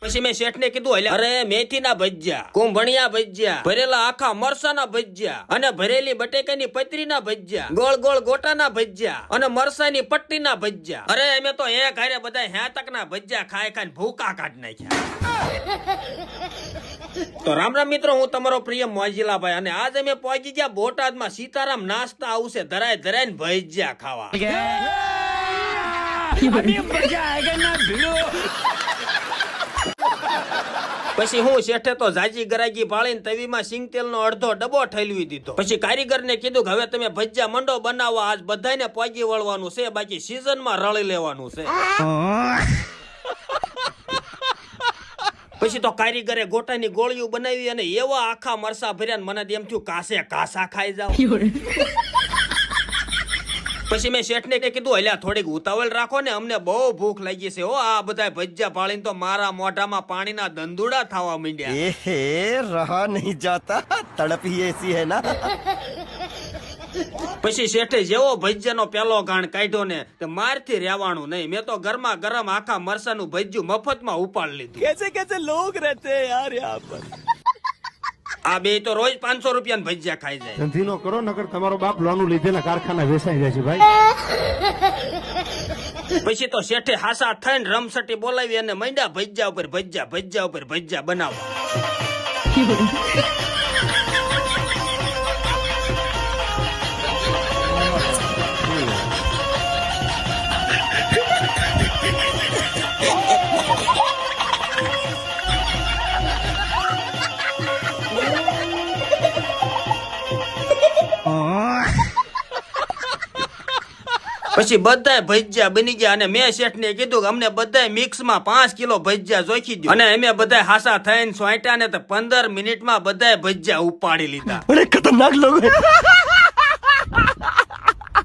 પછી મેં શેઠ ને કીધું અરે મેથી ના ભજીયા, કુંભણિયા ભજીયા, ભરેલા આખા મરસા ના ભજીયા અને ભરેલી બટેકાની પતરી ના ભજીયા, ગોળ ગોળ ગોટા ના ભજીયા અને મરસાની પટ્ટી ના ભજીયા. અરે અમે તો એક હારે બધા 60 ના ભજીયા ખાઈ ખાઈને ભૂકા કાઢ નાખ્યા. તો રામ રામ મિત્રો, હું તમારો પ્રિય મોજીલાભાઈ અને આજ અમે પહોંચી ગયા બોટાદમાં. સીતારામ નાસ્તા આવશે ધરાય ધરાય ને ભજીયા ખાવા. પછી હું શેઠે તો જાજી ગરાગી પાળીને તવીમાં સિંગતેલ નો અડધો ડબ્બો ઠલવી દીધો. પછી કારીગર ને કીધું કે હવે તમે ભજીયા મંડો બનાવવા, આજ બધાને પોગી વળવાનું છે, બાકી સીઝન માં રળી લેવાનું છે. પછી તો કારીગરે ગોટાની ગોળીઓ બનાવી અને એવા આખા મરસા ભર્યા, મને એમ થયું કાસે કાસા ખાઈ જાવ. પછી મેં શેઠ ને કીધું અલ્યા થોડીક ઉતાવળ રાખો ને, અમને બહુ ભૂખ લાગી છે. આ બધા ભજીયા પાળીને તો મારા મોઢામાં પાણીના દંદુડા થવા માંડ્યા. એ રહા નહીં જાતા, તડપ હી એસી હે ના. પછી શેઠે જેવો ભજીયાનો પેલો ગાણ કાઢ્યો ને તે મારથી રહેવાનું નહીં. મેં તો ગરમા ગરમ આખા મરસાનું ભજીયું મફતમાં ઉપાડી લીધું. कैसे कैसे लोग रहते हैं यार यहाँ पर. આ બે તો રોજ 500 રૂપિયા ભજીયા ખાઈ જાય. ધંધીનો કરો નકર તમારો બાપ લોનું લીધેલા કારખાના વેચાઈ જાય છે ભાઈ. પછી તો શેઠે હાસા થઈને રમસટી બોલાવી અને મંડ્યા ભજીયા ઉપર ભજીયા બનાવવા. પછી બધાય ભજીયા બની ગયા અને મેં શેઠ ને કીધું કે અમને બધાય મિક્સ માં 5 કિલો ભજીયા જોખી દો. અને અમે બધાય હાસા થઈને સોંટ્યા ને તો 15 મિનિટમાં બધાય ભજીયા ઉપાડી લીધા. बड़े खतरनाक लोग हैं.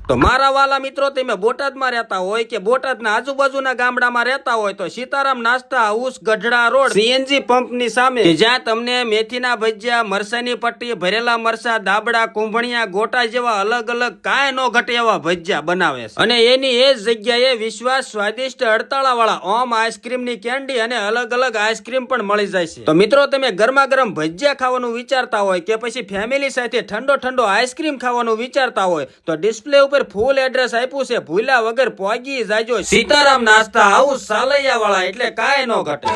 તો મારા વાલા મિત્રો, તમે બોટાદમાં રહેતા હોય કે બોટાદના આજુબાજુના ગામડામાં રહેતા હોય તો સીતારામ નાસ્તા house Gadhada road CNG pump ની સામે, જ્યાં તમને મેથીના ભજીયા, મરસાની પટ્ટી, ભરેલા મરસા, દાબડા, કુંભણિયા, ગોટા જેવા અલગ અલગ કાંઈ નો ઘટે એવા ભજીયા બનાવે છે. અને એની એ જ જગ્યાએ વિશ્વાસ સ્વાદિષ્ટ અડતાળા વાળા ઓમ આઈસ્ક્રીમ ની કેન્ડી અને અલગ અલગ આઈસ્ક્રીમ પણ મળી જાય છે. તો મિત્રો, તમે ગરમા ગરમ ભજીયા ખાવાનું વિચારતા હોય કે પછી ફેમિલી સાથે ઠંડો ઠંડો આઈસ્ક્રીમ ખાવાનું વિચારતા હોય તો ડિસ્પ્લે ઉપર ફૂલ એડ્રેસ આપ્યું છે, ભૂલ્યા વગર પહોંચી જાજો. સીતારામ નાસ્તા હાઉસ સાલૈયા વાળા, એટલે કાંઈ નો ઘટે.